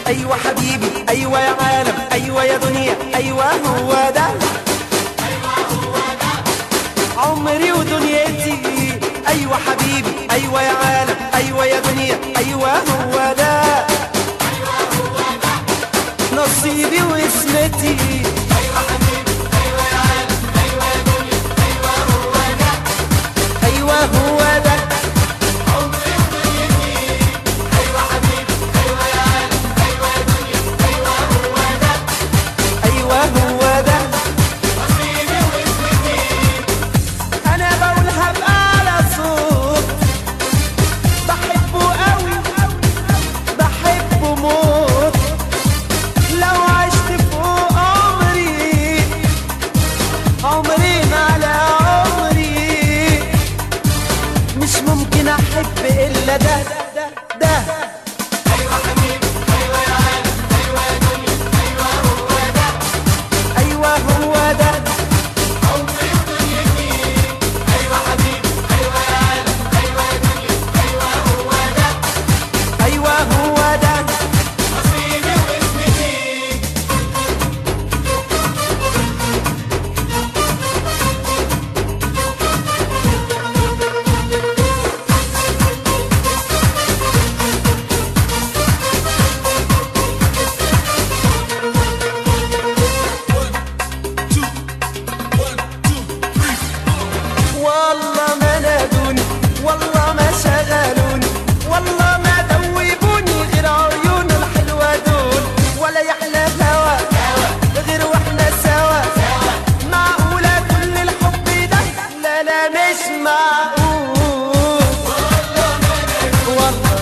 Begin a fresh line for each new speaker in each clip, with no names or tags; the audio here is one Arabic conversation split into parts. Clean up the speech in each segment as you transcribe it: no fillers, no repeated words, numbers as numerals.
أيوة حبيبي، أيوة يا عالم، أيوة يا دنيا، أيوة هو ده عمري ودنيتي. أيوة حبيبي، أيوة يا عالم، أيوة يا دنيا، أيوة هو ده نصيبي واسمتي.
أيوة حبيبي، أيوة يا عالم، أيوة يا دنيا، أيوة هو ده
أيوة هو ده
عمري ودنيتي. أيوة حبيبي، أيوة يا عالم، أيوة يا دنيا، أيوة هو ده
أيوة هو ده
نصيبي واسمتي.
أنا بقولها بأعلى صوت، بحبه قوي بحبه موت. لو عشت فوق عمري عمري ما على عمري، مش ممكن أحب إلا ده ده.
أيوة حبيبي، أيوة يا عالم، أيوة يا دنيا، أيوة هو ده
أيوة هو ده
عمري ودنيتي. أيوة حبيبي، أيوة يا عالم، أيوة يا دنيا، أيوة هو ده
أيوة هو ده
نصيبي واسمتي.
والله ما نادوني، والله ما شغلوني، والله ما دوبوني غير عيون الحلوة دول. ولا يحلى هوا غير واحنا سوا. معقولة كل الحب ده؟ لا لا مش معقول. والله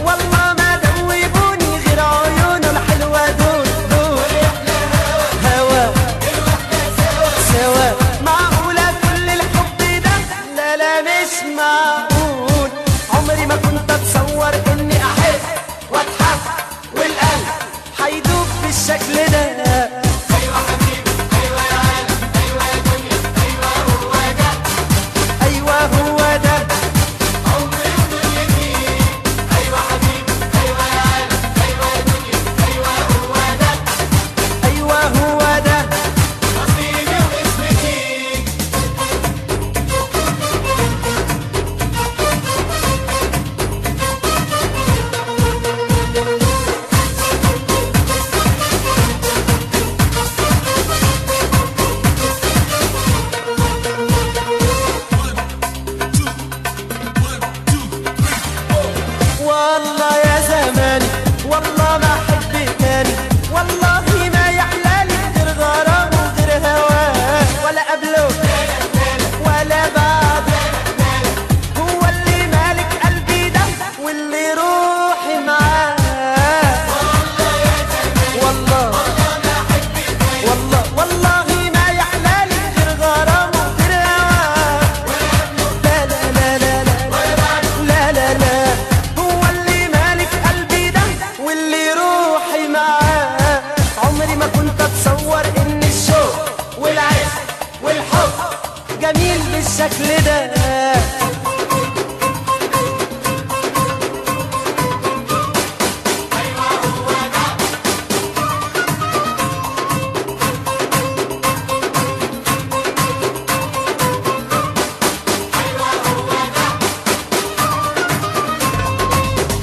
والله ما دوبوني غير عيون الحلوة دول هوا سوا. معقولة كل الحب ده؟ لا لا مش معقول. عمري ما كنت اتصور اني احب واضحك والقلب هيدوب بالشكل ده.
أيوة حبيبي، أيوة يا عالم، أيوة يا دنيا، أيوة هو ده
ايوه هو ده
عمري ودنيتي. أيوة حبيبي، أيوة يا عالم، أيوة يا دنيا، أيوة هو ده
ايوه هو ده
نصيبي واسمتي.
والله يا زماني، والله ما احب تاني، والله ما يحلالي غير غرام وغير هواه. ولا قبله ولا بعده، هو اللي مالك قلبي ده واللي روحي معاه. والله والله ما يحلالي غير غرام وغير هواه. لا لا لا لا لا لا لا هو اللي مالك قلبي ده واللي روحي معاه. عمري ما كنت اتصور ان الشوق والعشق والحب جميل بالشكل ده.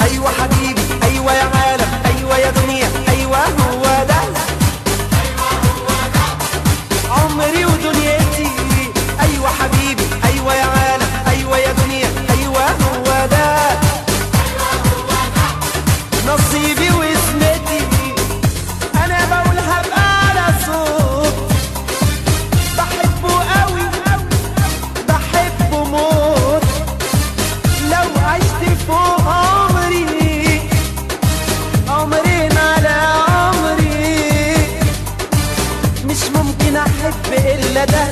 أيوة حبيبي، أيوة يا عالم، أيوة يا دنيا، أيوة هو ده عمري ودنيتي. أيوة حبيبي، أيوة يا عالم، أيوة يا دنيا، أيوة هو ده نصيبي واسمتي. أنا بقولها بأعلى صوت، بحبه قوي بحبه موت. لو عشت فوق عمري عمرين على عمري، مش ممكن احب الا ده